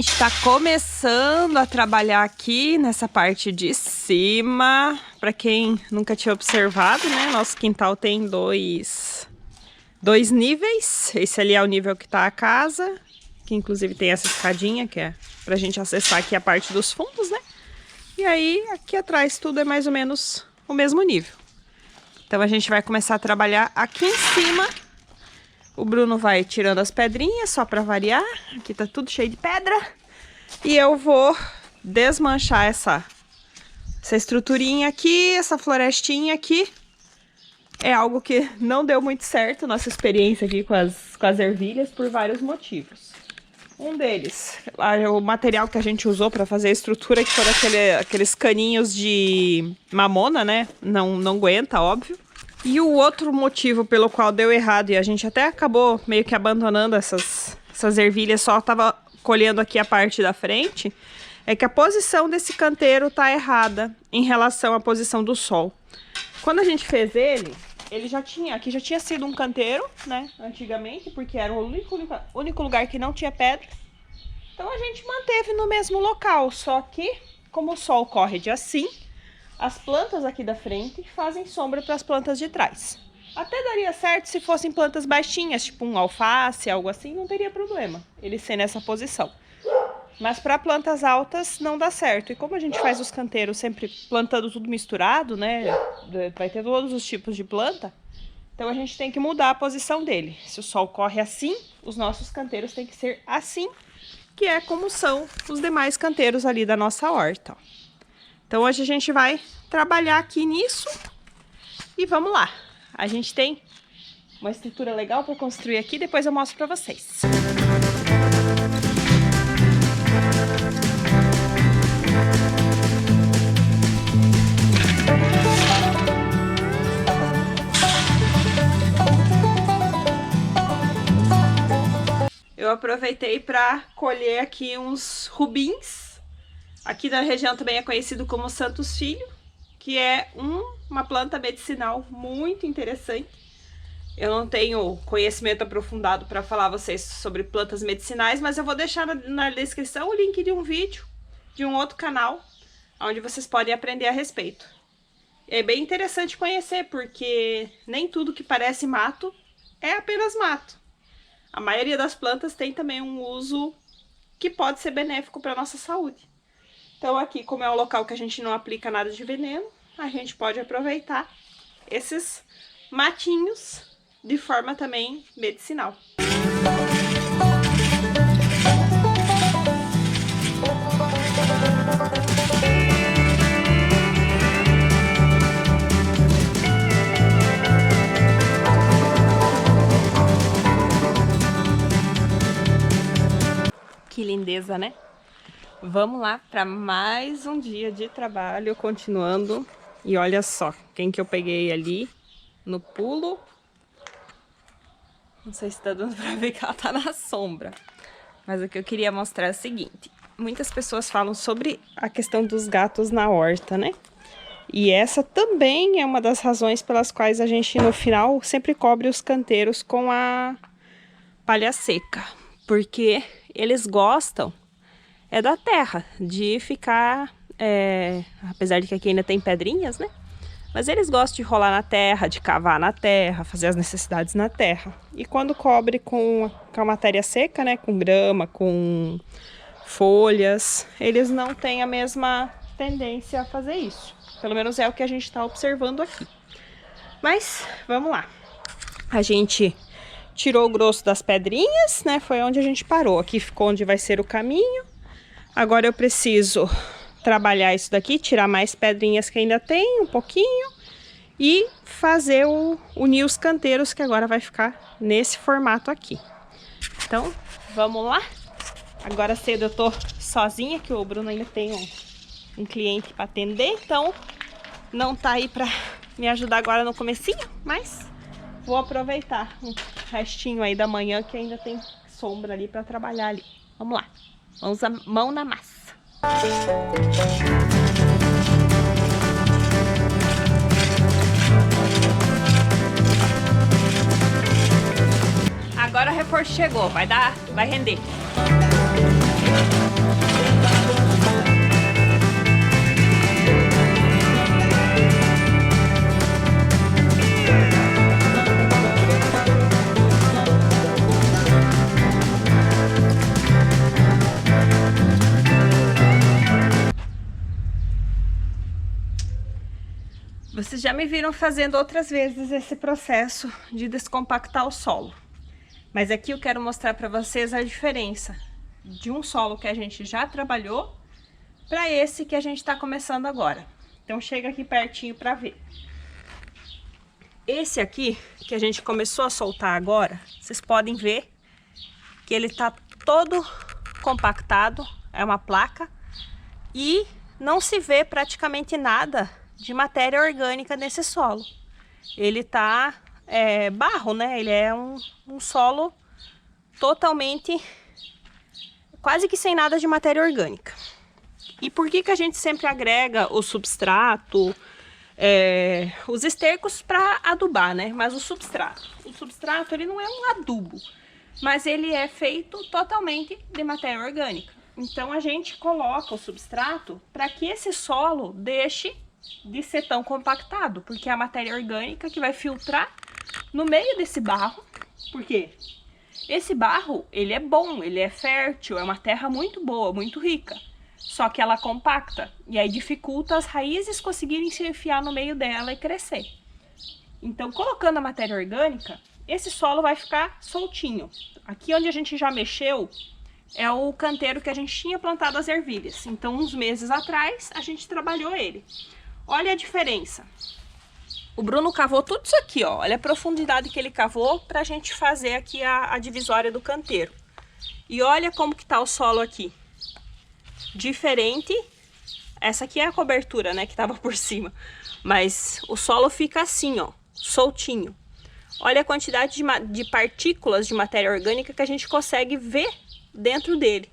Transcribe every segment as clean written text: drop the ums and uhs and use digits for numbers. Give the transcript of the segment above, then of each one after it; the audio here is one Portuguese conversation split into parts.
A gente está começando a trabalhar aqui nessa parte de cima. Para quem nunca tinha observado, né? Nosso quintal tem dois níveis. Esse ali é o nível que está a casa, que inclusive tem essa escadinha que é para a gente acessar aqui a parte dos fundos, né? E aí aqui atrás tudo é mais ou menos o mesmo nível. Então a gente vai começar a trabalhar aqui em cima. O Bruno vai tirando as pedrinhas, só para variar. Aqui tá tudo cheio de pedra. E eu vou desmanchar essa estruturinha aqui, essa florestinha aqui. É algo que não deu muito certo, nossa experiência aqui com as ervilhas, por vários motivos. Um deles, o material que a gente usou para fazer a estrutura, que foram aqueles caninhos de mamona, né? Não aguenta, óbvio. E o outro motivo pelo qual deu errado, e a gente até acabou meio que abandonando essas ervilhas, só tava colhendo aqui a parte da frente, é que a posição desse canteiro tá errada em relação à posição do sol. Quando a gente fez ele já tinha sido um canteiro, né, antigamente, porque era o único lugar que não tinha pedra. Então a gente manteve no mesmo local, só que como o sol corre de assim, as plantas aqui da frente fazem sombra para as plantas de trás. Até daria certo se fossem plantas baixinhas, tipo um alface, algo assim, não teria problema ele ser nessa posição. Mas para plantas altas não dá certo. E como a gente faz os canteiros sempre plantando tudo misturado, né? Vai ter todos os tipos de planta. Então a gente tem que mudar a posição dele. Se o sol corre assim, os nossos canteiros têm que ser assim, que é como são os demais canteiros ali da nossa horta. Então hoje a gente vai trabalhar aqui nisso e vamos lá. A gente tem uma estrutura legal para construir aqui, depois eu mostro para vocês. Eu aproveitei para colher aqui uns rubins. Aqui na região também é conhecido como Santos Filho, que é uma planta medicinal muito interessante. Eu não tenho conhecimento aprofundado para falar a vocês sobre plantas medicinais, mas eu vou deixar na descrição o link de um vídeo de um outro canal, onde vocês podem aprender a respeito. É bem interessante conhecer, porque nem tudo que parece mato é apenas mato. A maioria das plantas tem também um uso que pode ser benéfico para a nossa saúde. Então aqui, como é um local que a gente não aplica nada de veneno, a gente pode aproveitar esses matinhos de forma também medicinal. Que lindeza, né? Vamos lá para mais um dia de trabalho, continuando. E olha só, quem que eu peguei ali no pulo. Não sei se tá dando pra ver que ela tá na sombra. Mas o que eu queria mostrar é o seguinte. Muitas pessoas falam sobre a questão dos gatos na horta, né? E essa também é uma das razões pelas quais a gente, no final, sempre cobre os canteiros com a palha seca. Porque eles gostam da terra, de ficar, apesar de que aqui ainda tem pedrinhas, né? Mas eles gostam de rolar na terra, de cavar na terra, fazer as necessidades na terra. E quando cobre com a matéria seca, né? Com grama, com folhas, eles não têm a mesma tendência a fazer isso. Pelo menos é o que a gente está observando aqui. Mas, vamos lá. A gente tirou o grosso das pedrinhas, né? Foi onde a gente parou. Aqui ficou onde vai ser o caminho. Agora eu preciso trabalhar isso daqui, tirar mais pedrinhas que ainda tem, um pouquinho. E unir os canteiros, que agora vai ficar nesse formato aqui. Então, vamos lá. Agora cedo eu tô sozinha, que o Bruno ainda tem um cliente para atender. Então, não tá aí para me ajudar agora no comecinho, mas vou aproveitar um restinho aí da manhã que ainda tem sombra ali para trabalhar ali. Vamos lá. Vamos a mão na massa. Agora o reforço chegou, vai render. Vocês já me viram fazendo outras vezes esse processo de descompactar o solo. Mas aqui eu quero mostrar para vocês a diferença de um solo que a gente já trabalhou para esse que a gente está começando agora. Então chega aqui pertinho para ver. Esse aqui que a gente começou a soltar agora, vocês podem ver que ele tá todo compactado, é uma placa, e não se vê praticamente nada de matéria orgânica nesse solo. Ele tá barro, né? Ele é um solo totalmente, quase que sem nada de matéria orgânica. E por que que a gente sempre agrega o substrato, os estercos para adubar, né? Mas o substrato ele não é um adubo, mas ele é feito totalmente de matéria orgânica. Então a gente coloca o substrato para que esse solo deixe de ser tão compactado, porque é a matéria orgânica que vai filtrar no meio desse barro. Porque esse barro, ele é bom, ele é fértil, é uma terra muito boa, muito rica. Só que ela compacta e aí dificulta as raízes conseguirem se enfiar no meio dela e crescer. Então, colocando a matéria orgânica, esse solo vai ficar soltinho. Aqui onde a gente já mexeu é o canteiro que a gente tinha plantado as ervilhas. Então, uns meses atrás, a gente trabalhou ele. Olha a diferença. O Bruno cavou tudo isso aqui, ó. Olha a profundidade que ele cavou pra gente fazer aqui a divisória do canteiro. E olha como que tá o solo aqui. Diferente. Essa aqui é a cobertura, né, que tava por cima. Mas o solo fica assim, ó, soltinho. Olha a quantidade de partículas de matéria orgânica que a gente consegue ver dentro dele.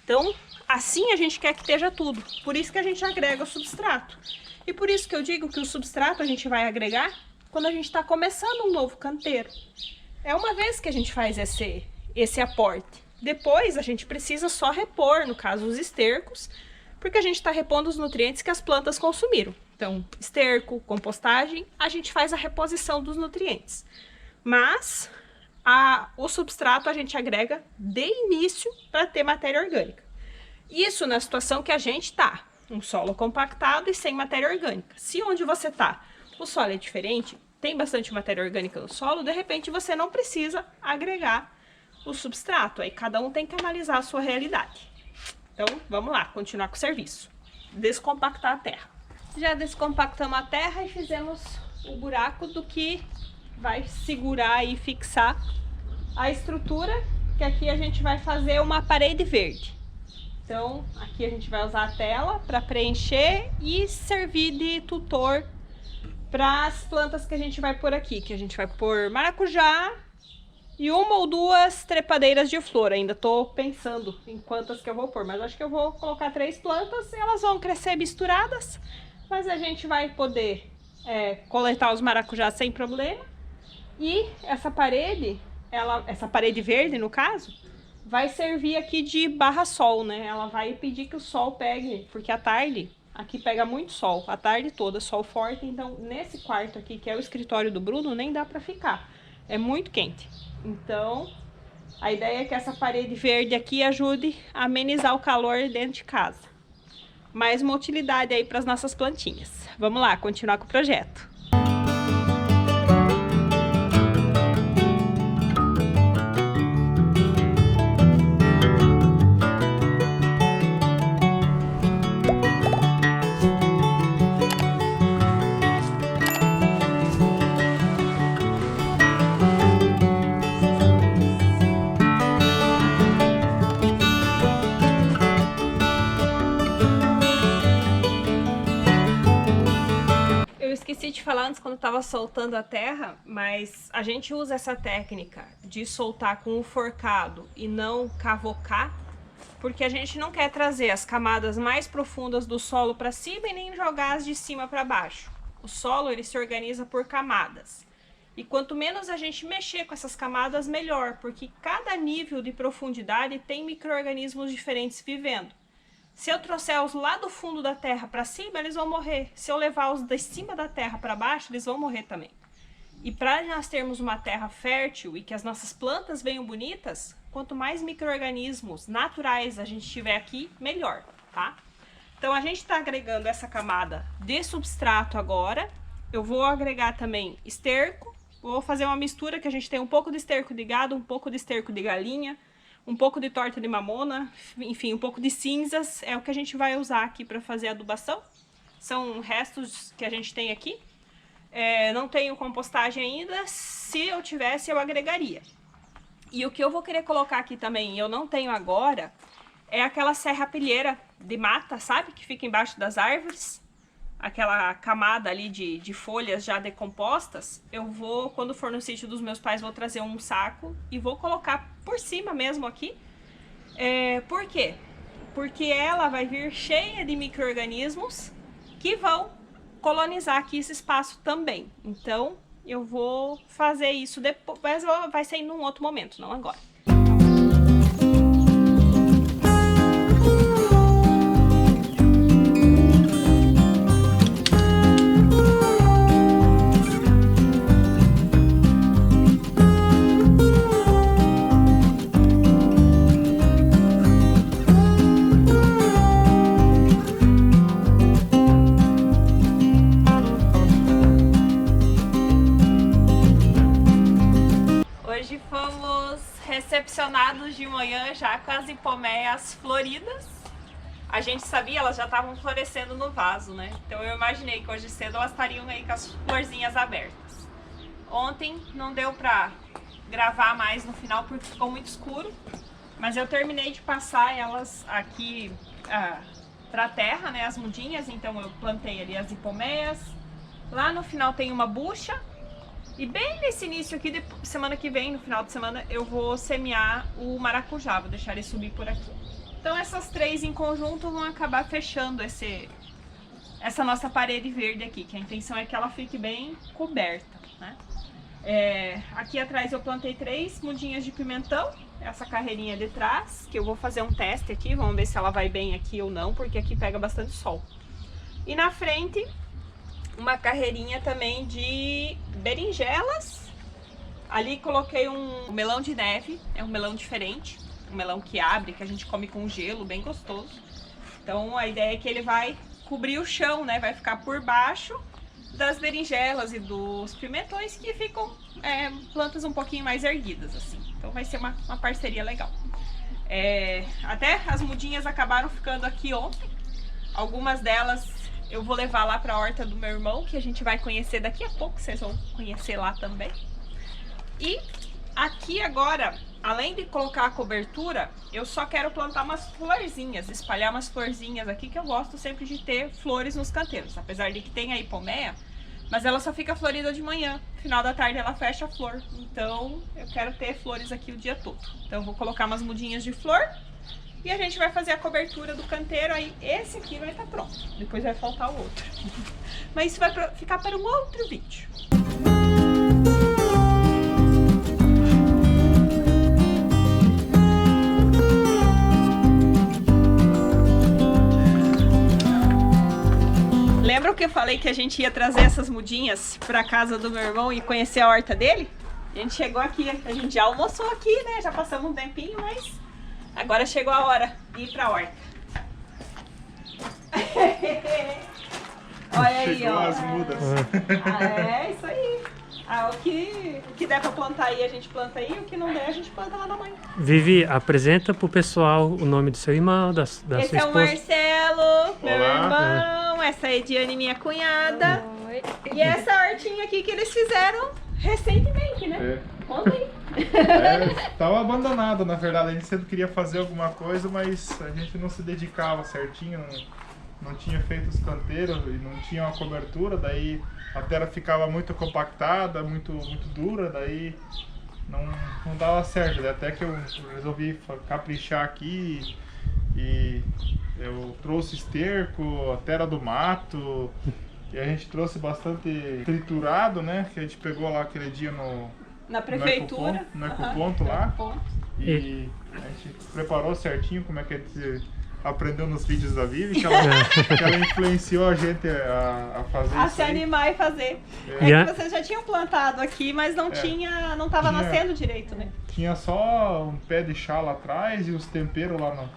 Então, assim a gente quer que esteja tudo. Por isso que a gente agrega o substrato. E por isso que eu digo que o substrato a gente vai agregar quando a gente está começando um novo canteiro. É uma vez que a gente faz esse aporte. Depois a gente precisa só repor, no caso, os estercos, porque a gente está repondo os nutrientes que as plantas consumiram. Então, esterco, compostagem, a gente faz a reposição dos nutrientes. Mas o substrato a gente agrega de início para ter matéria orgânica. Isso na situação que a gente está, um solo compactado e sem matéria orgânica. Se onde você está o solo é diferente, tem bastante matéria orgânica no solo, de repente você não precisa agregar o substrato. Aí cada um tem que analisar a sua realidade. Então vamos lá, continuar com o serviço. Descompactar a terra. Já descompactamos a terra e fizemos o buraco do que vai segurar e fixar a estrutura, que aqui a gente vai fazer uma parede verde. Então, aqui a gente vai usar a tela para preencher e servir de tutor para as plantas que a gente vai pôr aqui. Que a gente vai pôr maracujá e uma ou duas trepadeiras de flor. Ainda tô pensando em quantas que eu vou pôr, mas acho que eu vou colocar 3 plantas. Elas vão crescer misturadas, mas a gente vai poder coletar os maracujás sem problema. E essa parede, essa parede verde no caso, vai servir aqui de barra-sol, né? Ela vai impedir que o sol pegue, porque à tarde, aqui pega muito sol, a tarde toda, sol forte. Então, nesse quarto aqui, que é o escritório do Bruno, nem dá pra ficar. É muito quente. Então, a ideia é que essa parede verde aqui ajude a amenizar o calor dentro de casa. Mais uma utilidade aí para as nossas plantinhas. Vamos lá, continuar com o projeto. Esqueci de falar antes quando eu tava soltando a terra, mas a gente usa essa técnica de soltar com o forcado e não cavocar, porque a gente não quer trazer as camadas mais profundas do solo para cima e nem jogar as de cima para baixo. O solo ele se organiza por camadas. E quanto menos a gente mexer com essas camadas, melhor, porque cada nível de profundidade tem micro-organismos diferentes vivendo. Se eu trouxer os lá do fundo da terra para cima, eles vão morrer. Se eu levar os de cima da terra para baixo, eles vão morrer também. E para nós termos uma terra fértil e que as nossas plantas venham bonitas, quanto mais micro-organismos naturais a gente tiver aqui, melhor, tá? Então a gente está agregando essa camada de substrato agora eu vou agregar também esterco. Vou fazer uma mistura que a gente tem um pouco de esterco de gado, um pouco de esterco de galinha, um pouco de torta de mamona, enfim, um pouco de cinzas. É o que a gente vai usar aqui para fazer a adubação. São restos que a gente tem aqui. Não tenho compostagem ainda. Se eu tivesse, eu agregaria. E o que eu vou querer colocar aqui também, eu não tenho agora, é aquela serrapilheira de mata, sabe? Que fica embaixo das árvores. Aquela camada ali de folhas já decompostas. Eu vou, quando for no sítio dos meus pais, vou trazer um saco e vou colocar por cima mesmo aqui. Por quê? Porque ela vai vir cheia de micro-organismos que vão colonizar aqui esse espaço também. Então, eu vou fazer isso depois, mas vai ser em um outro momento, não agora. Hoje fomos recepcionados de manhã já com as hipoméias floridas. A gente sabia, elas já estavam florescendo no vaso, né? Então eu imaginei que hoje cedo elas estariam aí com as florzinhas abertas. Ontem não deu pra gravar mais no final porque ficou muito escuro, mas eu terminei de passar elas aqui pra terra, né? As mudinhas, então eu plantei ali as hipoméias. Lá no final tem uma bucha. E bem nesse início aqui, de semana que vem, no final de semana, eu vou semear o maracujá, vou deixar ele subir por aqui. Então essas três em conjunto vão acabar fechando essa nossa parede verde aqui, que a intenção é que ela fique bem coberta, né? Aqui atrás eu plantei 3 mudinhas de pimentão, essa carreirinha de trás, que eu vou fazer um teste aqui, vamos ver se ela vai bem aqui ou não, porque aqui pega bastante sol. E na frente, uma carreirinha também de berinjelas. Ali coloquei um melão de neve, é um melão diferente, um melão que abre, que a gente come com gelo, bem gostoso. Então a ideia é que ele vai cobrir o chão, né? Vai ficar por baixo das berinjelas e dos pimentões, que ficam plantas um pouquinho mais erguidas, assim. Então vai ser uma parceria legal. Até as mudinhas acabaram ficando aqui ontem. Algumas delas eu vou levar lá para a horta do meu irmão, que a gente vai conhecer daqui a pouco, vocês vão conhecer lá também. E aqui agora, além de colocar a cobertura, eu só quero plantar umas florzinhas, espalhar umas florzinhas aqui, que eu gosto sempre de ter flores nos canteiros. Apesar de que tem a hipoméia, mas ela só fica florida de manhã, no final da tarde ela fecha a flor. Então eu quero ter flores aqui o dia todo. Então eu vou colocar umas mudinhas de flor. E a gente vai fazer a cobertura do canteiro, aí esse aqui vai estar pronto. Depois vai faltar o outro. Mas isso vai ficar para um outro vídeo. Lembra que eu falei que a gente ia trazer essas mudinhas para casa do meu irmão e conhecer a horta dele? A gente chegou aqui, a gente já almoçou aqui, né? Já passamos um tempinho, mas agora chegou a hora de ir pra horta. Olha aí, chegou ó. as mudas. Isso aí. O que der pra plantar aí, a gente planta aí. O que não der, a gente planta lá na mãe. Vivi, apresenta pro pessoal o nome do seu irmão, da sua esposa. Esse é o Marcelo, meu irmão. Essa é a Ediane, minha cunhada. Oi. E essa hortinha aqui que eles fizeram recentemente, né? Conta aí. Tava abandonado, na verdade. A gente sempre queria fazer alguma coisa, mas a gente não se dedicava certinho, não tinha feito os canteiros e não tinha uma cobertura. Daí a terra ficava muito compactada, muito dura, daí não dava certo. Daí até que eu resolvi caprichar aqui e eu trouxe esterco, a terra do mato. E a gente trouxe bastante triturado, né? Que a gente pegou lá aquele dia na prefeitura. No ecoponto lá. E a gente preparou certinho como é que a gente aprendeu nos vídeos da Vivi, que ela influenciou a gente a fazer a isso se aí. animar e fazer. Que vocês já tinham plantado aqui, mas não tava nascendo direito, né? Tinha só um pé de chá lá atrás e os temperos lá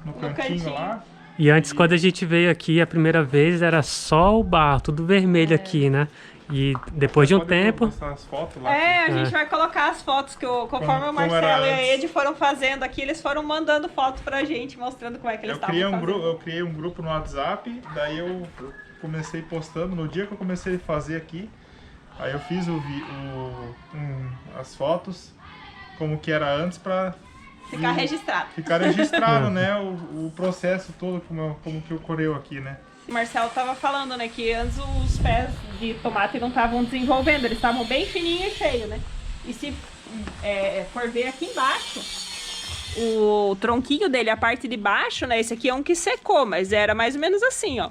no cantinho lá. E antes, quando a gente veio aqui a primeira vez, era só o barro, tudo vermelho aqui, né? E depois de um Pode tempo, postar as fotos lá. A gente vai colocar as fotos que conforme o Como era Marcelo e a antes. Ed foram fazendo aqui, eles foram mandando fotos pra gente, mostrando como é que eles Eu estavam criei, fazendo. eu criei um grupo no WhatsApp, daí eu comecei postando. No dia que eu comecei a fazer aqui, aí eu fiz as fotos como que era antes pra Ficar registrado. ficar registrado, né, o processo todo como que ocorreu aqui, né. O Marcelo tava falando, né, que antes os pés de tomate não estavam desenvolvendo, eles estavam bem fininhos e feios, né? E se for ver aqui embaixo, o tronquinho dele, a parte de baixo, né, esse aqui é um que secou, mas era mais ou menos assim, ó.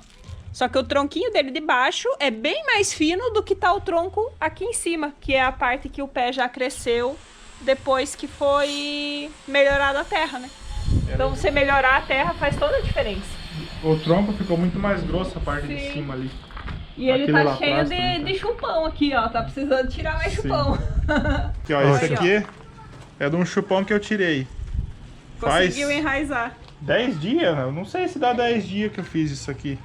Só que o tronquinho dele de baixo é bem mais fino do que tá o tronco aqui em cima, que é a parte que o pé já cresceu depois que foi melhorada a terra, né? Então você melhorar a terra faz toda a diferença. O tronco ficou muito mais grosso a parte de Sim. cima ali. E ele Aquele tá lá cheio atrás também, tá? de chupão aqui, ó. Tá precisando tirar mais Sim. chupão. Aqui, ó, Aí, esse ó. aqui é de um chupão que eu tirei. Conseguiu enraizar. 10 dias? Eu não sei se dá 10 dias que eu fiz isso aqui.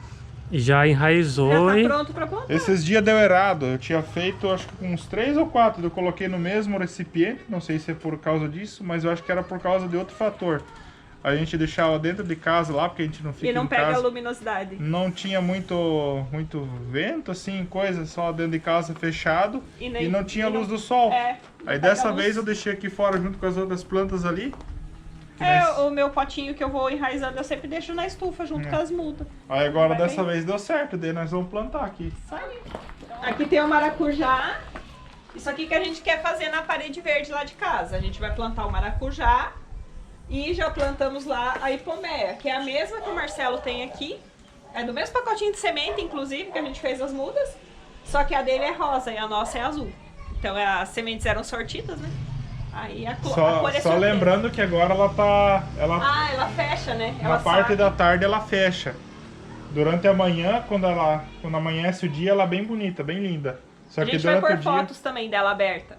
já enraizou Já tá e pronto pra plantar. Esses dias deu errado. Eu tinha feito, acho que uns 3 ou 4. Eu coloquei no mesmo recipiente. Não sei se é por causa disso, mas eu acho que era por causa de outro fator. A gente deixava dentro de casa lá, porque a gente não fica E não em pega a casa. luminosidade. Não tinha muito vento, assim, coisa, só dentro de casa fechado. E E, nem- não tinha e não- luz do sol. É. Aí Pega dessa a luz. vez eu deixei aqui fora junto com as outras plantas ali. O meu potinho que eu vou enraizando, eu sempre deixo na estufa junto com as mudas. Aí agora Vai dessa bem. vez deu certo, daí nós vamos plantar aqui. Isso aí. Aqui tem o maracujá. Isso aqui que a gente quer fazer na parede verde lá de casa. A gente vai plantar o maracujá e já plantamos lá a hipomeia, que é a mesma que o Marcelo tem aqui. É do mesmo pacotinho de semente, inclusive, que a gente fez as mudas. Só que a dele é rosa e a nossa é azul. Então as sementes eram sortidas, né? Aí a cor é Só surpresa. lembrando que agora ela tá. Ela fecha, né? Na Ela parte sabe. da tarde ela fecha. Durante a manhã, quando amanhece o dia, ela é bem bonita, bem linda. Só A que gente vai durante pôr o dia. fotos também dela aberta.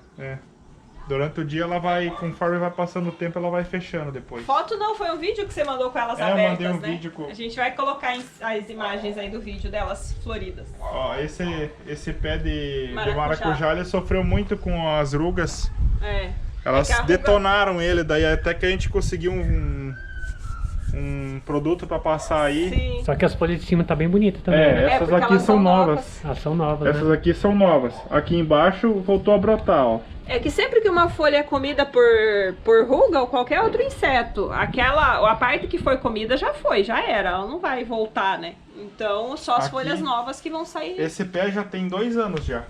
Durante o dia ela vai, conforme vai passando o tempo, ela vai fechando depois. Foto não, foi um vídeo que você mandou com elas Eu abertas, mandei um né? vídeo com- A gente vai colocar as imagens aí do vídeo delas floridas. Ó, esse pé de Maracujá. maracujá, ele sofreu muito com as rugas. É. Elas É que a ruga- detonaram ele, daí até que a gente conseguiu um produto pra passar aí. Sim. só que as folhas de cima tá bem bonita também, né? Essas porque aqui elas são são novas. Elas são novas, Essas né? aqui são novas. Aqui embaixo voltou a brotar, ó. É que sempre que uma folha é comida por ruga ou qualquer outro inseto, a parte que foi comida já era, ela não vai voltar, né? Então só as Aqui- folhas novas que vão sair. Esse pé já tem 2 anos já.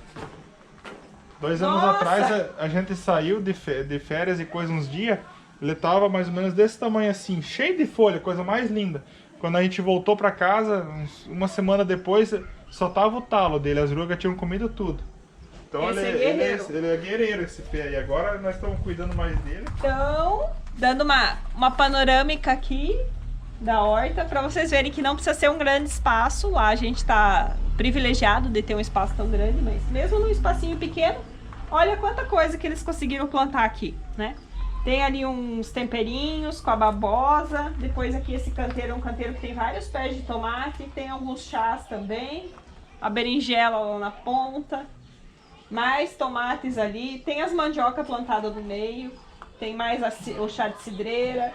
2 anos Nossa! atrás a gente saiu de férias e coisa uns dias. Ele tava mais ou menos desse tamanho assim, cheio de folha, coisa mais linda. Quando a gente voltou pra casa, uma semana depois, só tava o talo dele, as rugas tinham comido tudo. Então Esse ele, é guerreiro. ele é guerreiro esse pé aí. Agora nós estamos cuidando mais dele. Então, dando uma panorâmica aqui da horta, pra vocês verem que não precisa ser um grande espaço. Lá a gente tá privilegiado de ter um espaço tão grande, mas mesmo num espacinho pequeno, olha quanta coisa que eles conseguiram plantar aqui, né? Tem ali uns temperinhos com a babosa. Depois aqui esse canteiro é um canteiro que tem vários pés de tomate. Tem alguns chás também. A berinjela lá na ponta. Mais tomates ali. Tem as mandioca plantadas no meio. Tem mais o chá de cidreira.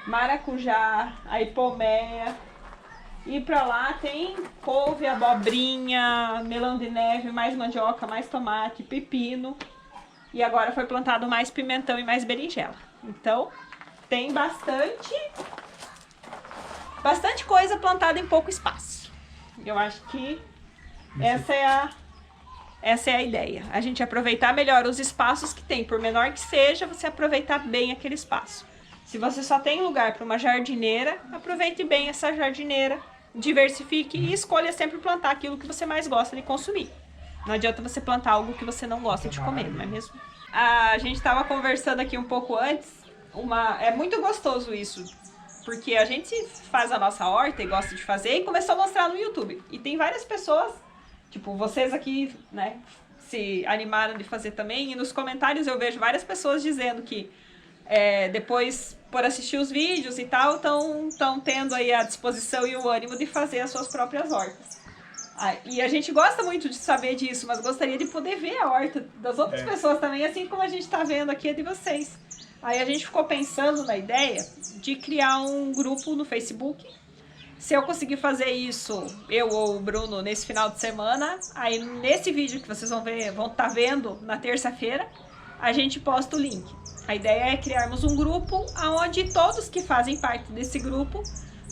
Maracujá. A hipomeia. E pra lá tem couve, abobrinha, melão de neve, mais mandioca, mais tomate, pepino. E agora foi plantado mais pimentão e mais berinjela. Então, tem bastante coisa plantada em pouco espaço. Eu acho que essa é a ideia. A gente aproveitar melhor os espaços que tem. Por menor que seja, você aproveitar bem aquele espaço. Se você só tem lugar para uma jardineira, aproveite bem essa jardineira. Diversifique e escolha sempre plantar aquilo que você mais gosta de consumir. Não adianta você plantar algo que você não gosta de comer, não é mesmo? A gente estava conversando aqui um pouco antes. É muito gostoso isso. Porque a gente faz a nossa horta e gosta de fazer e começou a mostrar no YouTube. E tem várias pessoas, tipo vocês aqui, né, se animaram de fazer também. E nos comentários eu vejo várias pessoas dizendo que depois, por assistir os vídeos e tal, estão tendo aí a disposição e o ânimo de fazer as suas próprias hortas. E a gente gosta muito de saber disso, mas gostaria de poder ver a horta das outras pessoas também, assim como a gente tá vendo aqui a de vocês. Aí a gente ficou pensando na ideia de criar um grupo no Facebook. Se eu conseguir fazer isso, eu ou o Bruno, nesse final de semana, aí nesse vídeo que vocês vão estar vendo na terça-feira, a gente posta o link. A ideia é criarmos um grupo onde todos que fazem parte desse grupo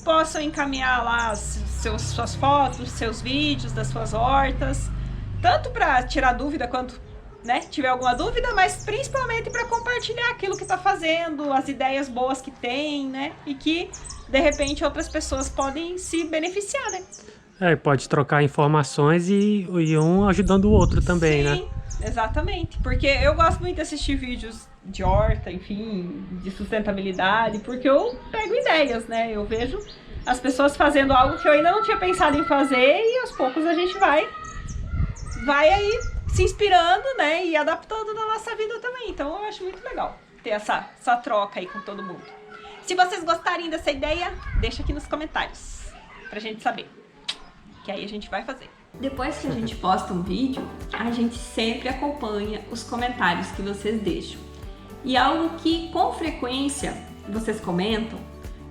possam encaminhar lá suas fotos, seus vídeos das suas hortas, tanto para tirar dúvida quanto, né, tiver alguma dúvida, mas principalmente para compartilhar aquilo que está fazendo, as ideias boas que tem, né, e que de repente outras pessoas podem se beneficiar, né? Pode trocar informações e um ajudando o outro também, né? Sim, exatamente, porque eu gosto muito de assistir vídeos de horta, enfim, de sustentabilidade, porque eu pego ideias, né? Eu vejo as pessoas fazendo algo que eu ainda não tinha pensado em fazer e aos poucos a gente vai aí se inspirando, né? E adaptando na nossa vida também. Então eu acho muito legal ter essa troca aí com todo mundo. Se vocês gostarem dessa ideia, deixa aqui nos comentários pra gente saber, que aí a gente vai fazer. Depois que a gente posta um vídeo, a gente sempre acompanha os comentários que vocês deixam. E algo que com frequência vocês comentam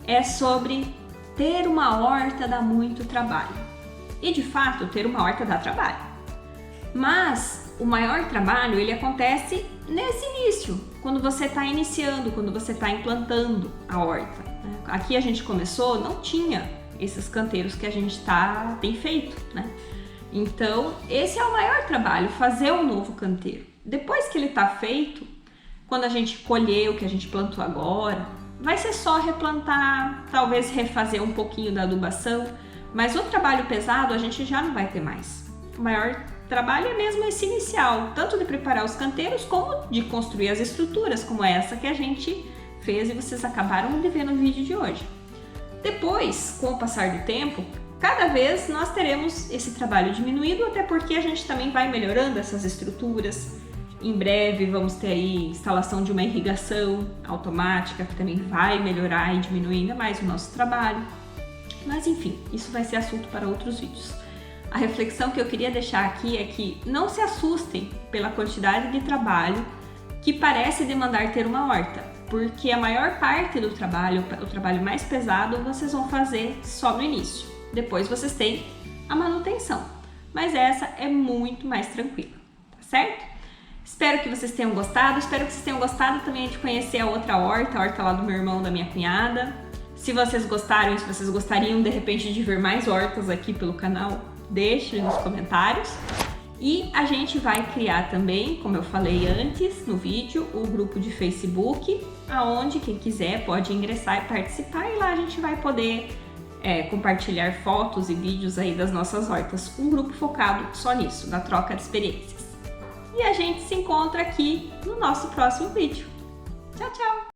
é sobre ter uma horta dá muito trabalho. E de fato, ter uma horta dá trabalho. Mas o maior trabalho ele acontece nesse início, quando você está iniciando, quando você está implantando a horta. Aqui a gente começou, não tinha esses canteiros que a gente tem feito, né? Então, esse é o maior trabalho, fazer um novo canteiro. Depois que ele está feito, quando a gente colher o que a gente plantou agora, vai ser só replantar, talvez refazer um pouquinho da adubação, mas o trabalho pesado a gente já não vai ter mais. O maior trabalho é mesmo esse inicial, tanto de preparar os canteiros como de construir as estruturas, como essa que a gente fez e vocês acabaram de ver no vídeo de hoje. Depois, com o passar do tempo, cada vez nós teremos esse trabalho diminuído, até porque a gente também vai melhorando essas estruturas. Em breve vamos ter aí instalação de uma irrigação automática, que também vai melhorar e diminuir ainda mais o nosso trabalho. Mas enfim, isso vai ser assunto para outros vídeos. A reflexão que eu queria deixar aqui é que não se assustem pela quantidade de trabalho que parece demandar ter uma horta, porque a maior parte do trabalho, o trabalho mais pesado, vocês vão fazer só no início. Depois vocês têm a manutenção, mas essa é muito mais tranquila, tá certo? Espero que vocês tenham gostado, espero que vocês tenham gostado também de conhecer a outra horta, a horta lá do meu irmão, da minha cunhada. Se vocês gostaram, se vocês gostariam de repente de ver mais hortas aqui pelo canal, deixe nos comentários. E a gente vai criar também, como eu falei antes no vídeo, o grupo de Facebook, aonde quem quiser pode ingressar e participar, e lá a gente vai poder compartilhar fotos e vídeos aí das nossas hortas. Um grupo focado só nisso, na troca de experiências. E a gente se encontra aqui no nosso próximo vídeo. Tchau, tchau!